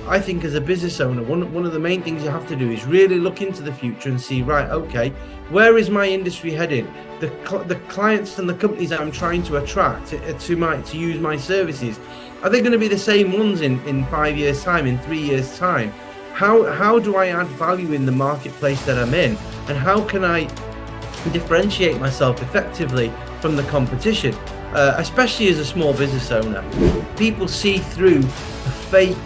I think as a business owner, one of the main things you have to do is really look into the future and see, right, okay, where is my industry heading? The clients and the companies that I'm trying to attract to use my services, are they going to be the same ones in 5 years' time, in 3 years' time? How do I add value in the marketplace that I'm in? And how can I differentiate myself effectively from the competition? Especially as a small business owner, people see through the fake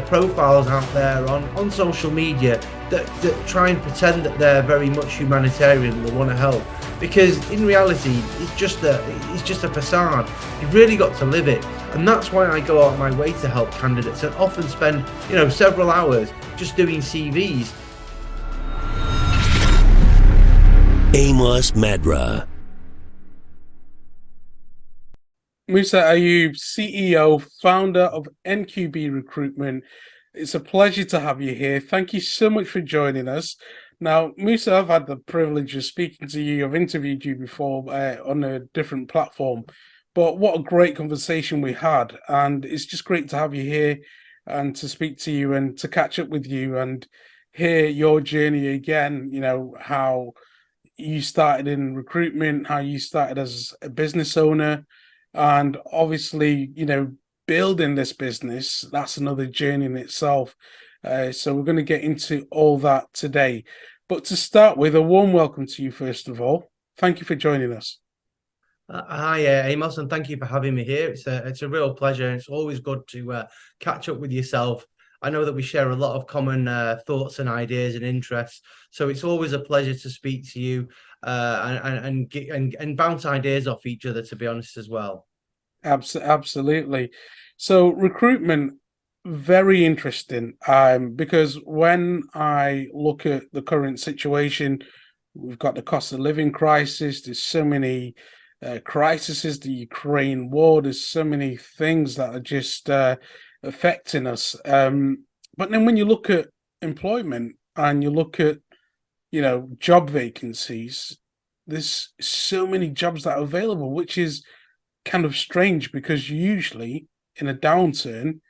profiles out there on social media that try and pretend that they're very much humanitarian and they want to help, because in reality it's just a facade. You've really got to live it, and that's why I go out of my way to help candidates and often spend several hours just doing CVs. Amos Madra. Musa Ayoob, CEO, founder of NQB Recruitment. It's a pleasure to have you here. Thank you so much for joining us. Now, Musa, I've had the privilege of speaking to you. I've interviewed you before on a different platform, but what a great conversation we had. And it's just great to have you here and to speak to you and to catch up with you and hear your journey again, how you started in recruitment, how you started as a business owner, and obviously, building this business, that's another journey in itself. So we're going to get into all that today. But to start with, a warm welcome to you, first of all. Thank you for joining us. Hi, Amos, and thank you for having me here. It's a real pleasure. It's always good to catch up with yourself. I know that we share a lot of common thoughts and ideas and interests, so it's always a pleasure to speak to you and bounce ideas off each other, to be honest, as well. Absolutely. So recruitment, very interesting, because when I look at the current situation, we've got the cost of living crisis. There's so many crises, the Ukraine war. There's so many things that are just affecting us. But then when you look at employment and you look at, job vacancies, there's so many jobs that are available, which is kind of strange, because usually in a downturn,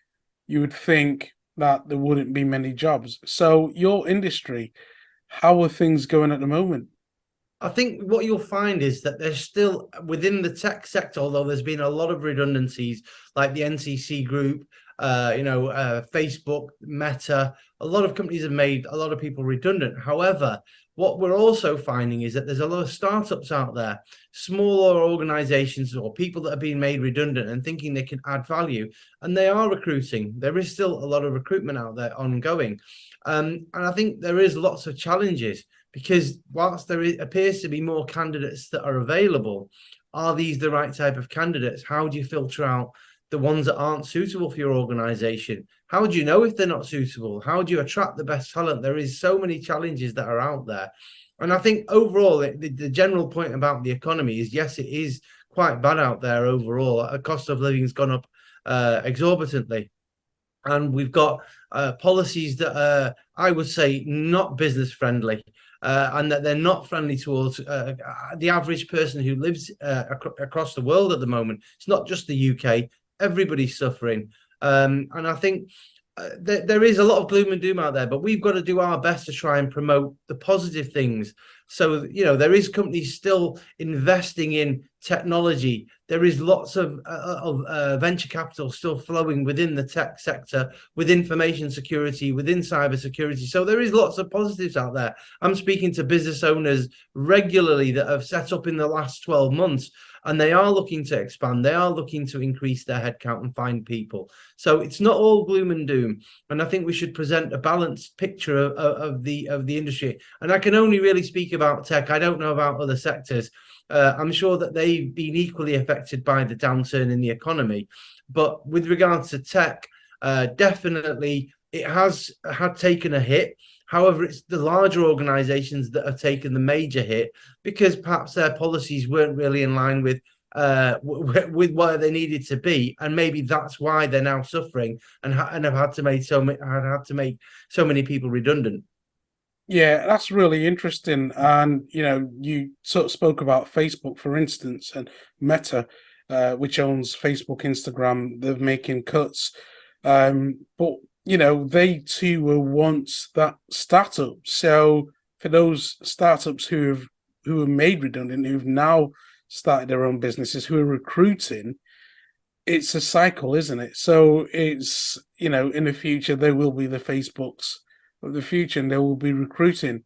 you would think that there wouldn't be many jobs. So your industry, how are things going at the moment? I think what you'll find is that there's still, within the tech sector, although there's been a lot of redundancies, like the NCC group, Facebook, Meta, a lot of companies have made a lot of people redundant. However, what we're also finding is that there's a lot of startups out there, smaller organizations or people that are being made redundant and thinking they can add value, and they are recruiting. There is still a lot of recruitment out there ongoing. And I think there is lots of challenges, because whilst appears to be more candidates that are available, are these the right type of candidates? How do you filter out the ones that aren't suitable for your organization? How do you know if they're not suitable? How do you attract the best talent? There is so many challenges that are out there. And I think overall, the general point about the economy is, yes, it is quite bad out there overall. The cost of living has gone up exorbitantly. And we've got policies that are, I would say, not business friendly. And that they're not friendly towards the average person who lives across the world at the moment. It's not just the UK. Everybody's suffering. And I think there is a lot of gloom and doom out there, but we've got to do our best to try and promote the positive things. So, there is companies still investing in technology. There is lots of venture capital still flowing within the tech sector, with information security, within cyber security. So there is lots of positives out there. I'm speaking to business owners regularly that have set up in the last 12 months, and they are looking to expand. They are looking to increase their headcount and find people. So it's not all gloom and doom. And I think we should present a balanced picture of the industry. And I can only really speak about tech. I don't know about other sectors. I'm sure that they've been equally affected by the downturn in the economy. But with regards to tech, definitely it has had taken a hit. However, it's the larger organizations that have taken the major hit, because perhaps their policies weren't really in line with where they needed to be, and maybe that's why they're now suffering and have had to make so many people redundant. Yeah, that's really interesting. And, you sort of spoke about Facebook, for instance, and Meta, which owns Facebook, Instagram. They're making cuts. But they too were once that startup. So for those startups who were made redundant, who've now started their own businesses, who are recruiting, it's a cycle, isn't it? So it's, in the future, there will be the Facebooks of the future and they will be recruiting.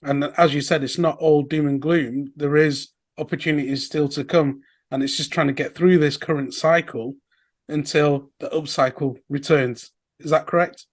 And as you said, it's not all doom and gloom. There is opportunities still to come. And it's just trying to get through this current cycle until the upcycle returns. Is that correct?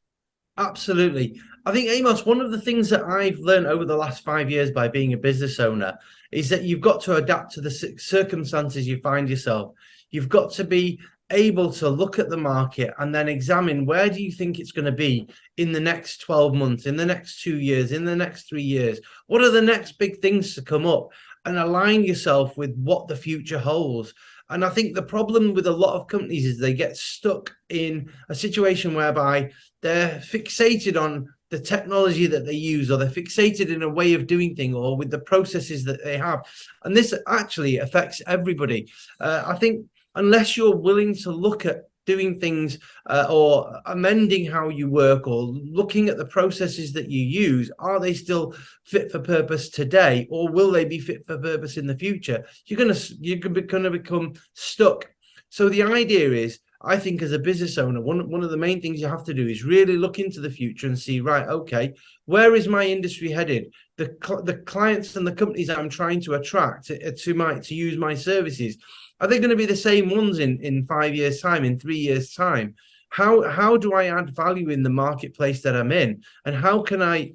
Absolutely. I think, Amos, one of the things that I've learned over the last 5 years by being a business owner is that you've got to adapt to the circumstances you find yourself. You've got to be able to look at the market and then examine where do you think it's going to be in the next 12 months, in the next 2 years, in the next 3 years? What are the next big things to come up? And align yourself with what the future holds. And I think the problem with a lot of companies is they get stuck in a situation whereby they're fixated on the technology that they use, or they're fixated in a way of doing things, or with the processes that they have. And this actually affects everybody. I think unless you're willing to look at doing things or amending how you work, or looking at the processes that you use, are they still fit for purpose today, or will they be fit for purpose in the future? You're going to become stuck. So the idea is, I think as a business owner, one of the main things you have to do is really look into the future and see, right, okay, where is my industry headed? The clients and the companies I'm trying to attract to use my services, are they going to be the same ones in 5 years' time, in 3 years' time? How do I add value in the marketplace that I'm in? And how can I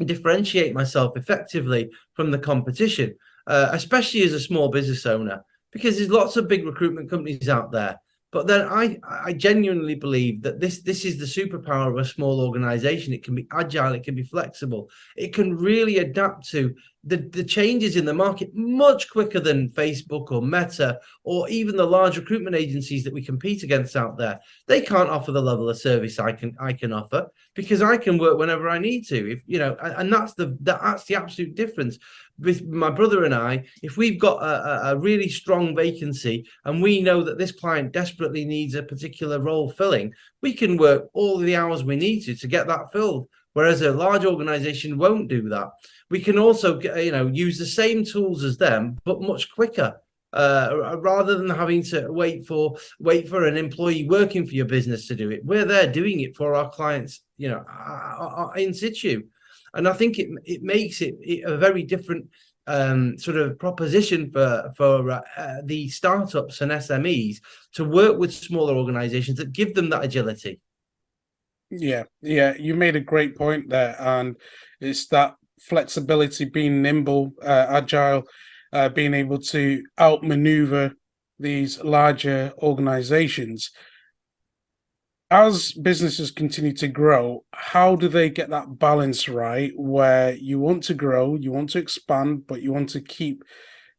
differentiate myself effectively from the competition, especially as a small business owner? Because there's lots of big recruitment companies out there. But then I genuinely believe that this is the superpower of a small organization. It can be agile, it can be flexible, it can really adapt to the changes in the market much quicker than Facebook or Meta, or even the large recruitment agencies that we compete against out there. They can't offer the level of service I can offer, because I can work whenever I need to. And that's the absolute difference. With my brother and I, if we've got a really strong vacancy and we know that this client desperately needs a particular role filling, we can work all the hours we need to get that filled. Whereas a large organization won't do that. We can also, use the same tools as them, but much quicker, rather than having to wait for an employee working for your business to do it. We're there doing it for our clients, in situ. And I think it makes it a very different sort of proposition for the startups and SMEs to work with smaller organizations that give them that agility. Yeah, you made a great point there, and it's that flexibility, being nimble, agile, being able to outmaneuver these larger organizations. As businesses continue to grow, how do they get that balance right, where you want to grow, you want to expand, but you want to keep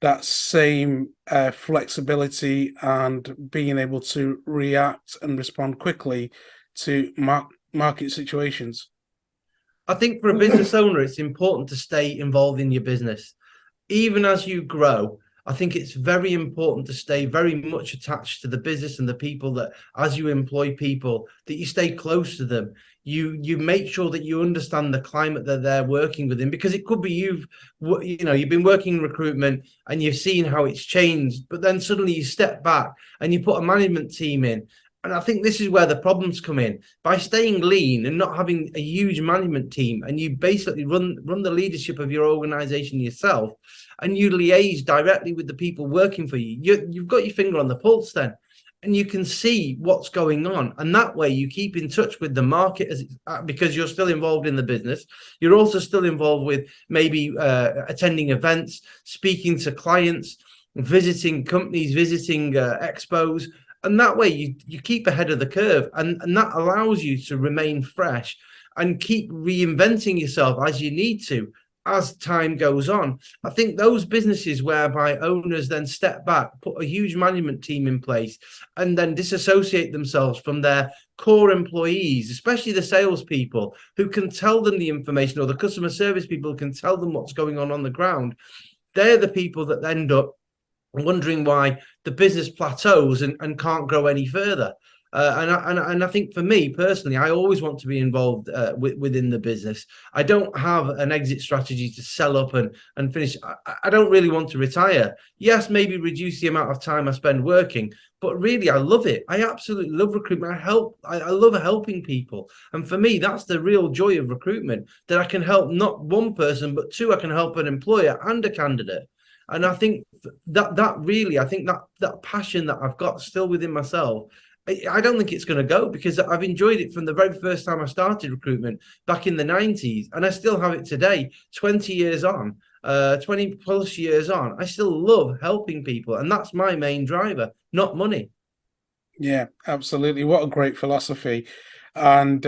that same flexibility and being able to react and respond quickly to market situations? I think for a business owner, it's important to stay involved in your business. Even as you grow, I think it's very important to stay very much attached to the business and the people that, as you employ people, that you stay close to them. You make sure that you understand the climate that they're working within, because it could be you've been working in recruitment and you've seen how it's changed, but then suddenly you step back and you put a management team in. And I think this is where the problems come in. By staying lean and not having a huge management team, and you basically run the leadership of your organization yourself, and you liaise directly with the people working for you, you've got your finger on the pulse then, and you can see what's going on. And that way you keep in touch with the market, because you're still involved in the business. You're also still involved with maybe attending events, speaking to clients, visiting companies, visiting expos. And that way you keep ahead of the curve, and that allows you to remain fresh and keep reinventing yourself as you need to as time goes on. I think those businesses whereby owners then step back, put a huge management team in place, and then disassociate themselves from their core employees, especially the salespeople who can tell them the information, or the customer service people who can tell them what's going on the ground, they're the people that end up wondering why the business plateaus and can't grow any further. And I think for me personally, I always want to be involved within the business. I don't have an exit strategy to sell up and finish. I don't really want to retire. Yes, maybe reduce the amount of time I spend working, but really I love it. I absolutely love recruitment. I love helping people. And for me, that's the real joy of recruitment, that I can help not one person, but two, I can help an employer and a candidate. And I think that passion that I've got still within myself, I don't think it's going to go, because I've enjoyed it from the very first time I started recruitment back in the 90s, and I still have it today, 20 years on, 20 plus years on. I still love helping people, and that's my main driver, not money. Yeah, absolutely. What a great philosophy, and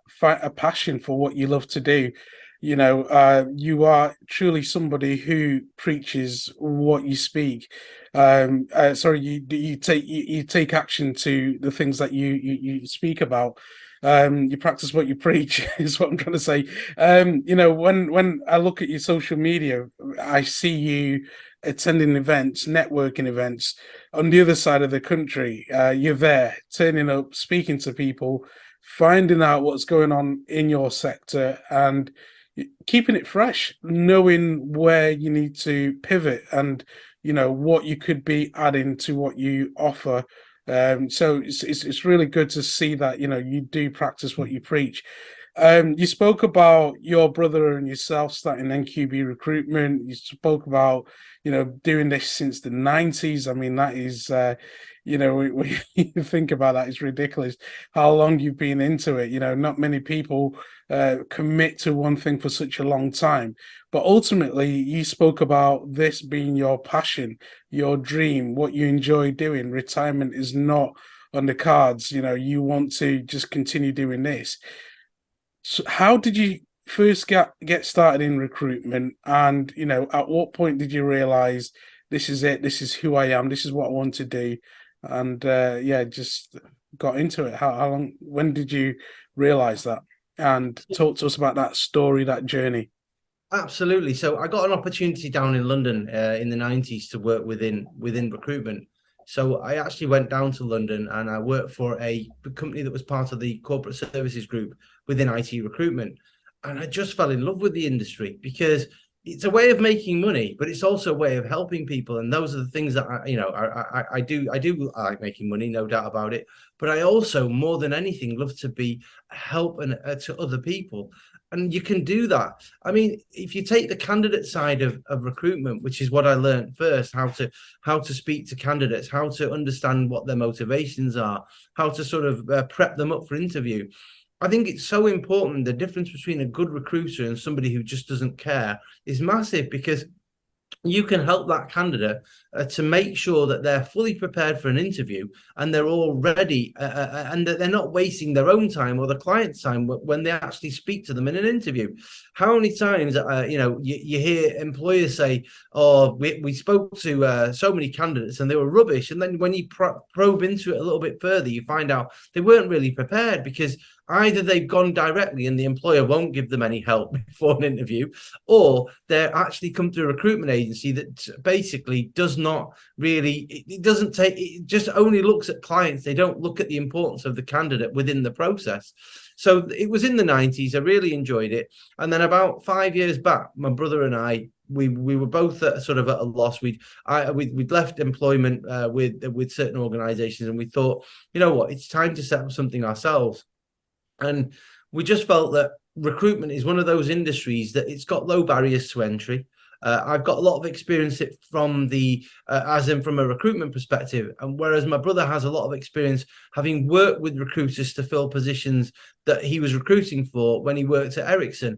fight a passion for what you love to do. You are truly somebody who preaches what you speak. Sorry, you take action to the things that you speak about. You practice what you preach is what I'm trying to say. When I look at your social media, I see you attending events, networking events on the other side of the country. You're there, turning up, speaking to people, finding out what's going on in your sector, and keeping it fresh, knowing where you need to pivot, and what you could be adding to what you offer. So it's really good to see that you do practice what you preach. You spoke about your brother and yourself starting NQB recruitment. You spoke about doing this since the 90s. I mean, that is when you think about that, it's ridiculous how long you've been into it. Not many people commit to one thing for such a long time, but ultimately you spoke about this being your passion, your dream, what you enjoy doing. Retirement is not on the cards. You want to just continue doing this. So how did you first get started in recruitment, and at what point did you realize this is it, this is who I am, this is what I want to do, and just got into it? How long, when did you realize that? And talk to us about that story, that journey. Absolutely. So I got an opportunity down in London in the 90s to work within recruitment. So I actually went down to London and I worked for a company that was part of the corporate services group within IT recruitment. And I just fell in love with the industry, because it's a way of making money, but it's also a way of helping people. And those are the things that I do. I like making money, no doubt about it. But I also, more than anything, love to be help to other people. And you can do that. I mean, if you take the candidate side of recruitment, which is what I learned first, how to speak to candidates, how to understand what their motivations are, how to sort of prep them up for interview. I think it's so important. The difference between a good recruiter and somebody who just doesn't care is massive, because you can help that candidate to make sure that they're fully prepared for an interview, and they're all ready, and that they're not wasting their own time or the client's time when they actually speak to them in an interview. How many times you hear employers say, "Oh, we spoke to so many candidates and they were rubbish," and then when you probe into it a little bit further, you find out they weren't really prepared, because either they've gone directly and the employer won't give them any help before an interview, or they're actually come to a recruitment agency that basically does not really, it just only looks at clients. They don't look at the importance of the candidate within the process. So it was in the 90s. I really enjoyed it. And then about 5 years back, my brother and I, we were both sort of at a loss. We'd left employment with certain organizations, and we thought, you know what, it's time to set up something ourselves. And we just felt that recruitment is one of those industries that it's got low barriers to entry. I've got a lot of experience from from a recruitment perspective, and whereas my brother has a lot of experience having worked with recruiters to fill positions that he was recruiting for when he worked at Ericsson.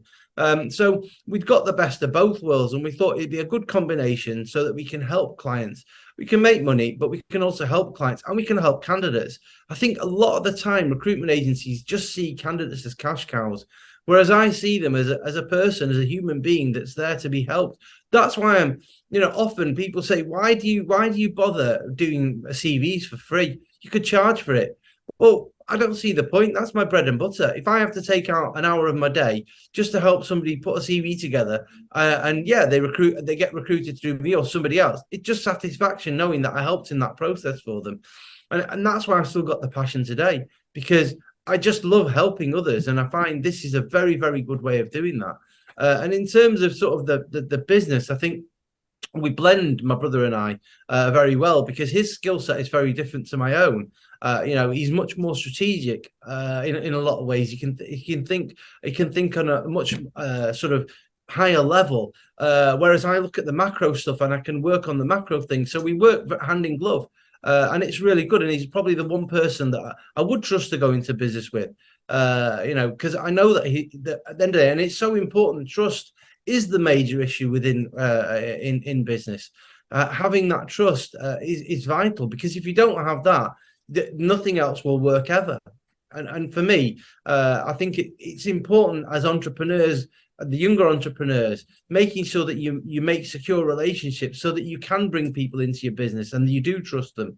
So we'd got the best of both worlds, and we thought it'd be a good combination so that we can help clients. We can make money, but we can also help clients, and we can help candidates. I think a lot of the time recruitment agencies just see candidates as cash cows, whereas I see them as a person, as a human being that's there to be helped. That's why I'm, often people say, why do you bother doing CVs for free? You could charge for it. Well, I don't see the point. That's my bread and butter. If I have to take out an hour of my day just to help somebody put a CV together, they get recruited through me or somebody else, it's just satisfaction knowing that I helped in that process for them. And that's why I've still got the passion today, because I just love helping others, and I find this is a very, very good way of doing that. And in terms of sort of the business, I think we blend, my brother and I, very well, because his skill set is very different to my own. He's much more strategic in a lot of ways. He can think on a much sort of higher level, whereas I look at the macro stuff and I can work on the macro things. So we work hand in glove. And it's really good. And he's probably the one person that I would trust to go into business with, because I know that at the end of the day, and it's so important, trust is the major issue within in business. Having that trust is vital, because if you don't have that, nothing else will work ever. And for me, I think it's important as entrepreneurs, the younger entrepreneurs, making sure that you make secure relationships so that you can bring people into your business and you do trust them.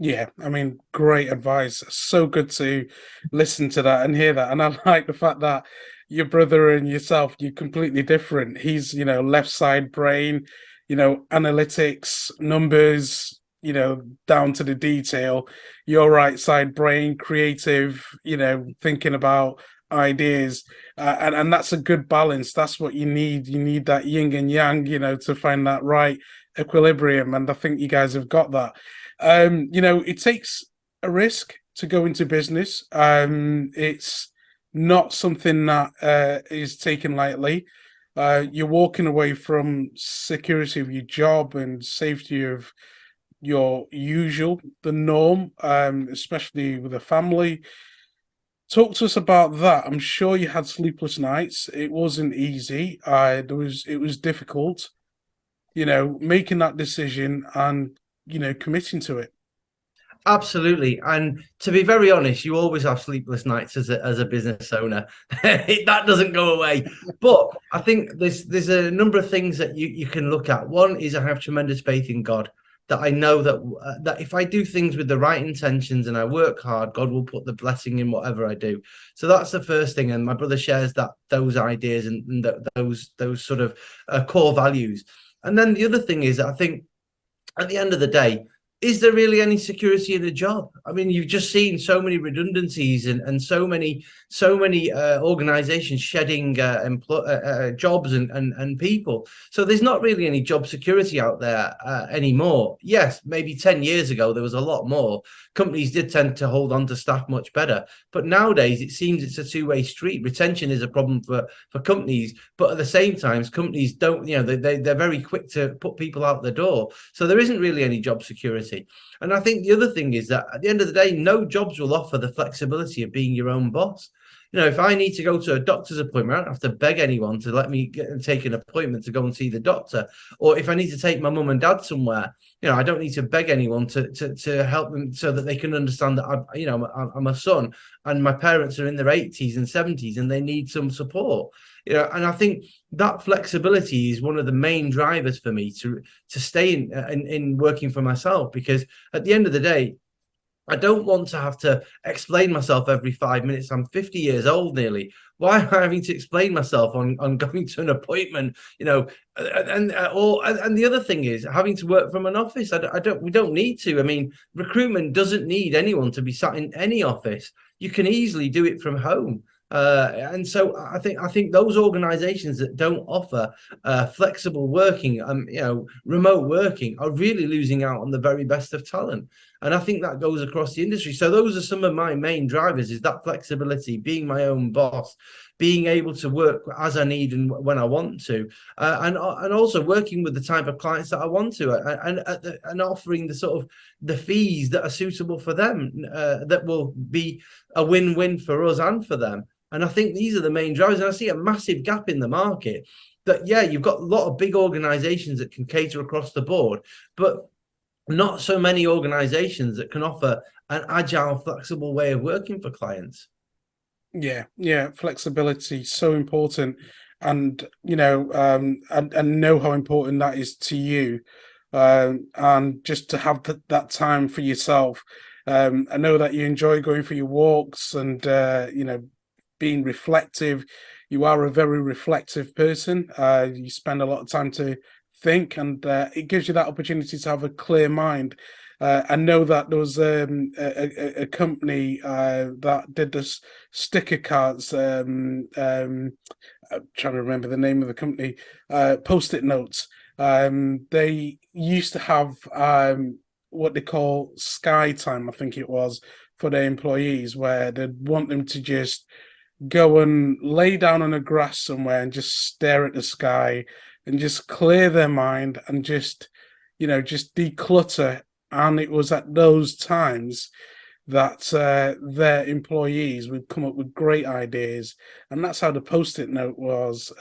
Yeah, I mean, great advice. So good to listen to that and hear that. And I like the fact that your brother and yourself, you're completely different. He's, left side brain, analytics, numbers, down to the detail. Your right side brain, creative, thinking about ideas. And that's a good balance. That's what you need. You need that yin and yang, to find that right equilibrium. And I think you guys have got that. It takes a risk to go into business. It's not something that is taken lightly. You're walking away from security of your job and safety of your the norm, especially with a family. Talk to us about that. I'm sure you had sleepless nights. It wasn't easy. It was difficult, making that decision and, committing to it. Absolutely. And to be very honest, you always have sleepless nights as a business owner. That doesn't go away. But I think there's a number of things that you can look at. One is I have tremendous faith in God, that I know that if I do things with the right intentions and I work hard, God will put the blessing in whatever I do. So that's the first thing. And my brother shares those ideas and those sort of core values. And then the other thing is, I think at the end of the day, is there really any security in a job? I mean, you've just seen so many redundancies and so many organizations shedding jobs and people. So there's not really any job security out there anymore. Yes, maybe 10 years ago, there was a lot more. Companies did tend to hold on to staff much better. But nowadays, it seems it's a two-way street. Retention is a problem for companies. But at the same time, companies don't, they're very quick to put people out the door. So there isn't really any job security. And I think the other thing is that at the end of the day, no jobs will offer the flexibility of being your own boss. If I need to go to a doctor's appointment, I don't have to beg anyone to let me take an appointment to go and see the doctor. Or if I need to take my mum and dad somewhere, I don't need to beg anyone to help them so that they can understand that I'm a son and my parents are in their 80s and 70s and they need some support. And I think that flexibility is one of the main drivers for me to stay in working for myself, because at the end of the day, I don't want to have to explain myself every 5 minutes. I'm 50 years old nearly. Why am I having to explain myself on going to an appointment? And the other thing is having to work from an office. We don't need to. I mean, recruitment doesn't need anyone to be sat in any office. You can easily do it from home. And so I think those organizations that don't offer flexible working, remote working, are really losing out on the very best of talent. And I think that goes across the industry. So those are some of my main drivers: is that flexibility, being my own boss, being able to work as I need and when I want to, and also working with the type of clients that I want to, and offering the sort of the fees that are suitable for them, that will be a win-win for us and for them. And I think these are the main drivers. And I see a massive gap in the market that, you've got a lot of big organizations that can cater across the board, but not so many organizations that can offer an agile, flexible way of working for clients. Yeah. Flexibility, so important. And, I know how important that is to you. And just to have that time for yourself. I know that you enjoy going for your walks and, being reflective. You are a very reflective person. You spend a lot of time to think, and it gives you that opportunity to have a clear mind. I know that there was a company that did this sticker cards. I'm trying to remember the name of the company. Post-it notes. They used to have what they call sky time, I think it was, for their employees, where they'd want them to just go and lay down on the grass somewhere and just stare at the sky and just clear their mind and just, just declutter. And it was at those times that their employees would come up with great ideas, and that's how the post-it note was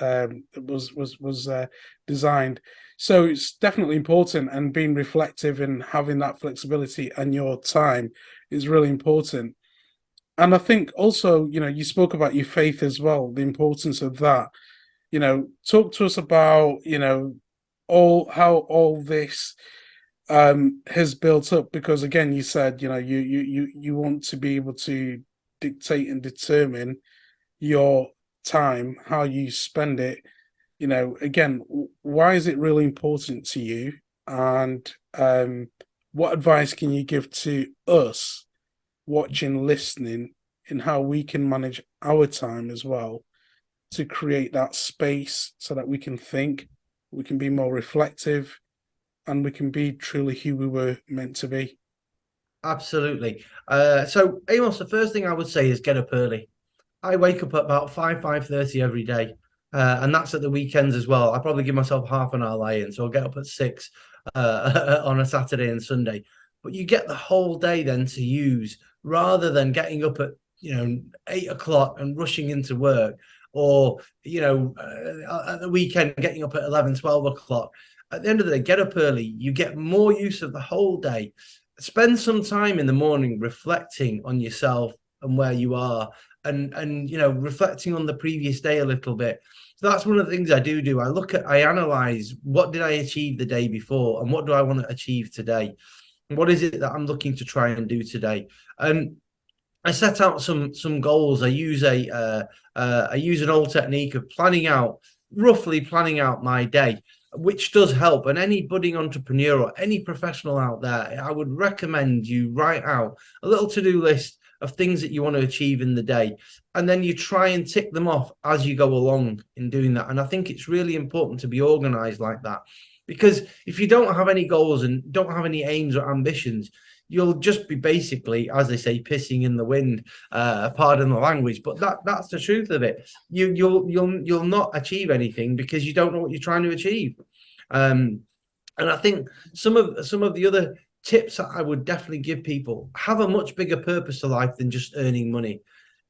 designed. So it's definitely important, and being reflective and having that flexibility and your time is really important. And I think also, you spoke about your faith as well, the importance of that. Talk to us about, all this has built up, because again, you said, you want to be able to dictate and determine your time, how you spend it. Again, why is it really important to you? And what advice can you give to us watching, listening, in how we can manage our time as well to create that space so that we can think, we can be more reflective, and we can be truly who we were meant to be? Absolutely. So Amos, the first thing I would say is get up early. I wake up at about 5:30 every day. And that's at the weekends as well. I probably give myself half an hour lie-in, so I'll get up at 6 on a Saturday and Sunday. But you get the whole day then to use, rather than getting up at 8 o'clock and rushing into work, or at the weekend getting up at 11, 12 o'clock. At the end of the day, get up early. You get more use of the whole day. Spend some time in the morning reflecting on yourself and where you are, and reflecting on the previous day a little bit. So that's one of the things I do. I analyze, what did I achieve the day before, and what do I want to achieve today? What is it that I'm looking to try and do today? And I set out some goals. I use an old technique of roughly planning out my day, which does help. And any budding entrepreneur or any professional out there, I would recommend you write out a little to-do list of things that you want to achieve in the day, and then you try and tick them off as you go along in doing that. And I think it's really important to be organized like that, because if you don't have any goals and don't have any aims or ambitions, you'll just be basically, as they say, pissing in the wind, pardon the language, but that's the truth of it. You'll not achieve anything because you don't know what you're trying to achieve. And I think some of the other tips that I would definitely give people: have a much bigger purpose to life than just earning money.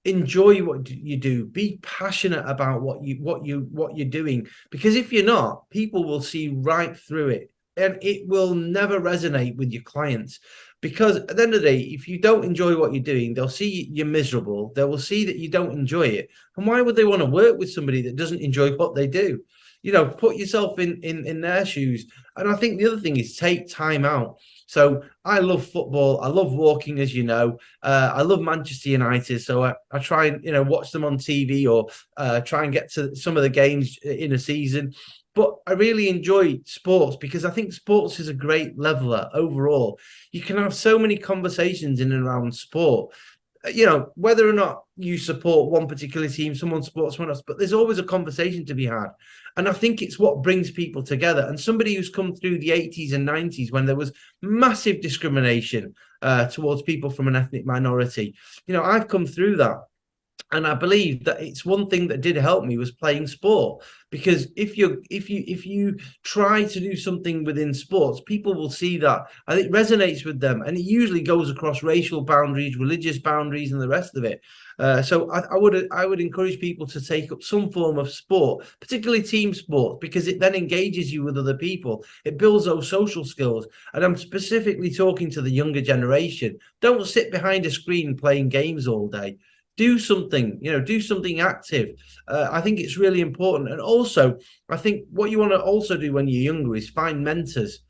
Enjoy what you do. Be passionate about what you're doing, because if you're not, people will see right through it, and it will never resonate with your clients. Because at the end of the day, if you don't enjoy what you're doing, they'll see you're miserable. They will see that you don't enjoy it, and why would they want to work with somebody that doesn't enjoy what they do? Put yourself in their shoes. And I think the other thing is take time out. So I love football. I love walking, as you know. I love Manchester United. So I try and, watch them on TV, or try and get to some of the games in a season. But I really enjoy sports, because I think sports is a great leveler overall. You can have so many conversations in and around sport. Whether or not you support one particular team, someone supports someone else, but there's always a conversation to be had. And I think it's what brings people together. And somebody who's come through the 80s and 90s, when there was massive discrimination towards people from an ethnic minority, I've come through that. And I believe that it's one thing that did help me was playing sport, because if you try to do something within sports, people will see that and it resonates with them, and it usually goes across racial boundaries, religious boundaries, and the rest of it. So I would encourage people to take up some form of sport, particularly team sport, because it then engages you with other people. It builds those social skills. And I'm specifically talking to the younger generation. Don't sit behind a screen playing games all day. Do something, do something active. I think it's really important. And also, I think what you want to also do when you're younger is find mentors,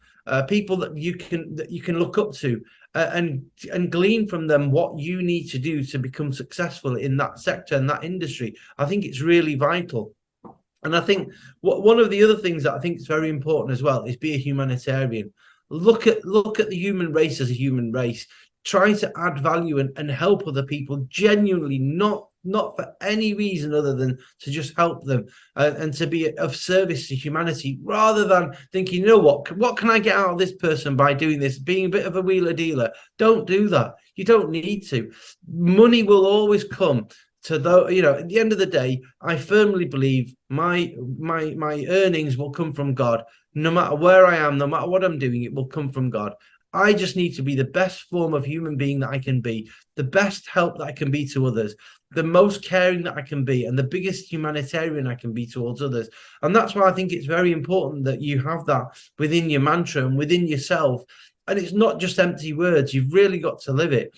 people that you can look up to, and glean from them what you need to do to become successful in that sector and that industry. I think it's really vital. And I think one of the other things that I think is very important as well is be a humanitarian. look at the human race as a human race. Try to add value and help other people genuinely, not for any reason other than to just help them and to be of service to humanity, rather than thinking, you know what can I get out of this person by doing this, being a bit of a wheeler dealer. Don't do that. You don't need to. Money will always come to those, you know, at the end of the day, I firmly believe my earnings will come from God. No matter where I am, no matter what I'm doing, it will come from God. I just need to be the best form of human being that I can be, the best help that I can be to others, the most caring that I can be, and the biggest humanitarian I can be towards others. And that's why I think it's very important that you have that within your mantra and within yourself. And it's not just empty words. You've really got to live it,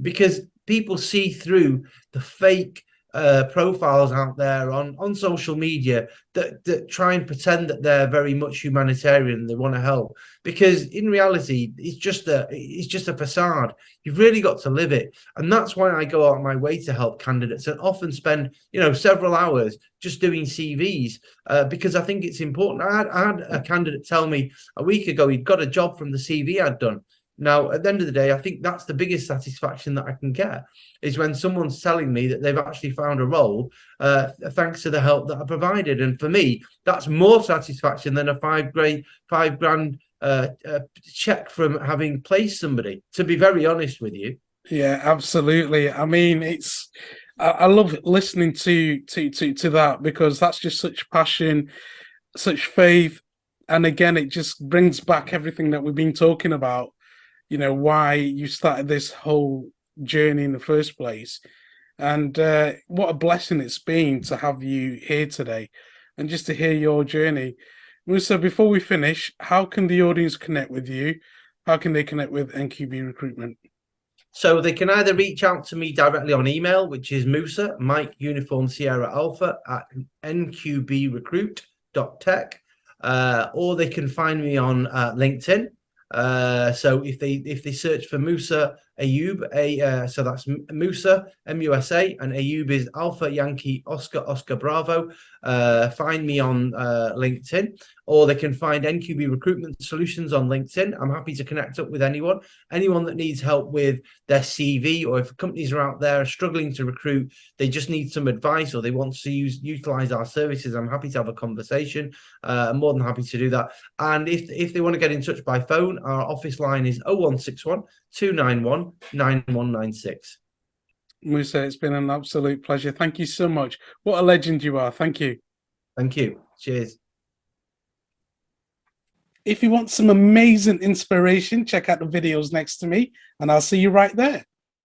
because people see through the fake profiles out there on social media that try and pretend that they're very much humanitarian and they want to help, because in reality it's just a facade. You've really got to live it. And that's why I go out of my way to help candidates and often spend, you know, several hours just doing CVs, because I think it's important. I had a candidate tell me a week ago he'd got a job from the CV I'd done. Now, at the end of the day, I think that's the biggest satisfaction that I can get, is when someone's telling me that they've actually found a role thanks to the help that I provided. And for me, that's more satisfaction than a five grand check from having placed somebody, to be very honest with you. Yeah, absolutely. I mean, I love listening to that, because that's just such passion, such faith. And again, it just brings back everything that we've been talking about. You know, why you started this whole journey in the first place. And what a blessing it's been to have you here today and just to hear your journey. Musa, before we finish, how can the audience connect with you? How can they connect with NQB Recruitment? So they can either reach out to me directly on email, which is Musa, Mike Uniform Sierra Alpha @nqbrecruit.tech, or they can find me on LinkedIn. So if they search for Musa Ayoob, so that's Musa, MUSA, and Ayoob is Alpha Yankee Oscar Bravo. Find me on LinkedIn, or they can find NQB Recruitment Solutions on LinkedIn. I'm happy to connect up with anyone that needs help with their CV, or if companies are out there struggling to recruit, they just need some advice, or they want to utilize our services. I'm happy to have a conversation. I'm more than happy to do that. And if they want to get in touch by phone, our office line is 0161 291 9196. Musa, it's been an absolute pleasure. Thank you so much. What a legend you are. Thank you. Thank you. Cheers. If you want some amazing inspiration, check out the videos next to me, and I'll see you right there.